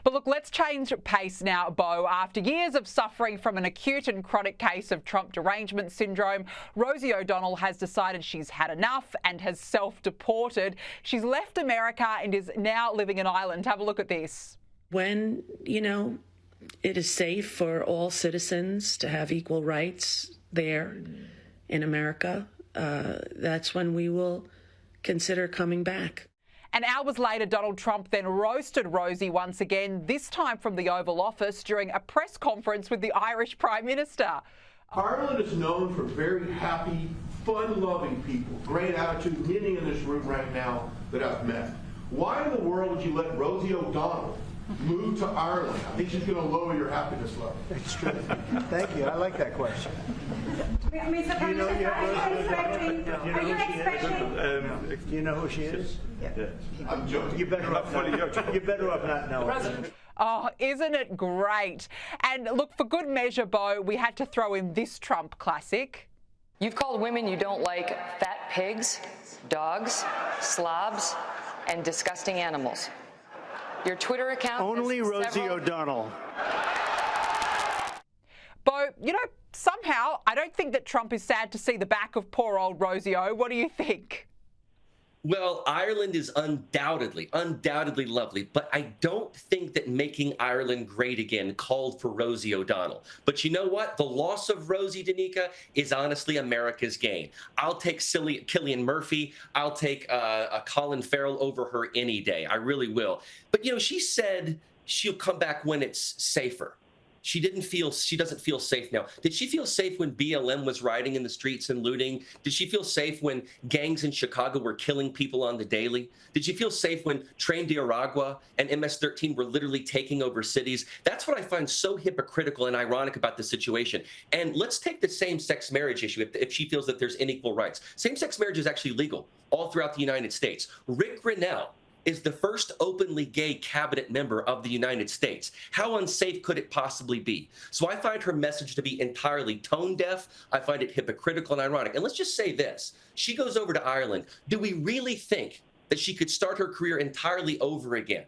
But look, let's change pace now, Beau. After years of suffering from an acute and chronic case of Trump Derangement Syndrome, Rosie O'Donnell has decided she's had enough and has self-deported. She's left America and is now living in Ireland. Have a look at this. When, it is safe for all citizens to have equal rights there in America, that's when we will consider coming back. And hours later, Donald Trump then roasted Rosie once again, this time from the Oval Office during a press conference with the Irish Prime Minister. Ireland is known for very happy, fun-loving people, great attitude, many in this room right now that I've met. Why in the world would you let Rosie O'Donnell move to Ireland? I think she's going to lower your happiness level. That's true. Thank you. I like that question. Mr. Prime Minister, are you expecting? Do you know who she is? Yeah. I'm joking. You better off not knowing. Oh, isn't it great? And look, for good measure, Beau, we had to throw in this Trump classic. You've called women you don't like fat pigs, dogs, slobs, and disgusting animals. Your Twitter account... Only Rosie O'Donnell. Beau, somehow I don't think that Trump is sad to see the back of poor old Rosie O. What do you think? Well, Ireland is undoubtedly lovely, but I don't think that making Ireland great again called for Rosie O'Donnell. But you know what? The loss of Rosie, Danica, is honestly America's gain. I'll take Cillian Murphy. I'll take Colin Farrell over her any day. I really will. But, she said she'll come back when it's safer. She doesn't feel safe now. Did she feel safe when BLM was rioting in the streets and looting? Did she feel safe when gangs in Chicago were killing people on the daily? Did she feel safe when Tren de Aragua and MS-13 were literally taking over cities? That's what I find so hypocritical and ironic about the situation. And let's take the same-sex marriage issue if she feels that there's unequal rights. Same-sex marriage is actually legal all throughout the United States. Rick Grinnell is the first openly gay cabinet member of the United States. How unsafe could it possibly be? So I find her message to be entirely tone deaf. I find it hypocritical and ironic. And let's just say this. She goes over to Ireland. Do we really think that she could start her career entirely over again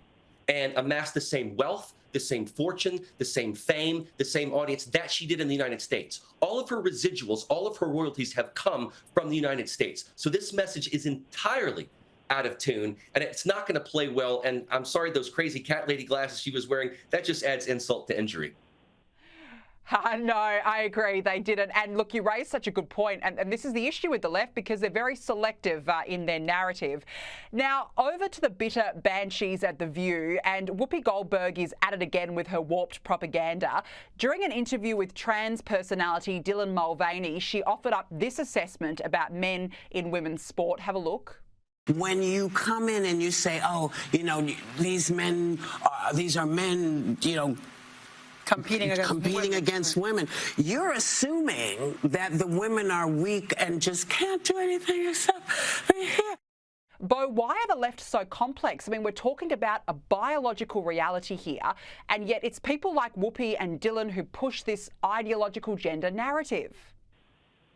and amass the same wealth, the same fortune, the same fame, the same audience that she did in the United States? All of her residuals, all of her royalties have come from the United States. So this message is entirely out of tune, and it's not going to play well. And I'm sorry, those crazy cat lady glasses she was wearing, that just adds insult to injury. No, I agree, they didn't. And look, you raised such a good point, and this is the issue with the left because they're very selective in their narrative. Now, over to the bitter banshees at The View, and Whoopi Goldberg is at it again with her warped propaganda. During an interview with trans personality Dylan Mulvaney, she offered up this assessment about men in women's sport. Have a look. When you come in and you say, oh, these are men, competing against women, you're assuming that the women are weak and just can't do anything yourself. Beau, why are the left so complex? I mean, we're talking about a biological reality here, and yet it's people like Whoopi and Dylan who push this ideological gender narrative.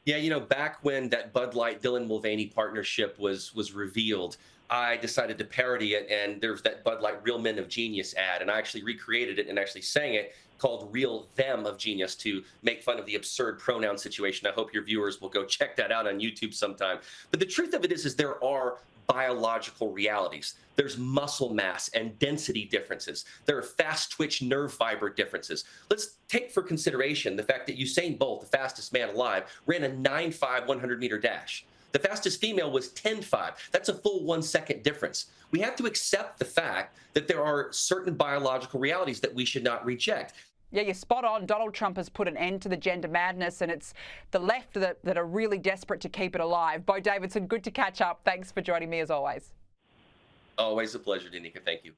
Yeah, back when that Bud Light Dylan Mulvaney partnership was revealed, I decided to parody it, and there's that Bud Light Real Men of Genius ad, and I actually recreated it and actually sang it called Real Them of Genius to make fun of the absurd pronoun situation. I hope your viewers will go check that out on YouTube sometime. But the truth of it is there are biological realities. There's muscle mass and density differences. There are fast twitch nerve fiber differences. Let's take for consideration the fact that Usain Bolt, the fastest man alive, ran a 9.5 100-meter dash. The fastest female was 10.5. That's a full 1 second difference. We have to accept the fact that there are certain biological realities that we should not reject. Yeah, you're spot on. Donald Trump has put an end to the gender madness, and it's the left that are really desperate to keep it alive. Beau Davidson, good to catch up. Thanks for joining me as always. Always a pleasure, Danica. Thank you.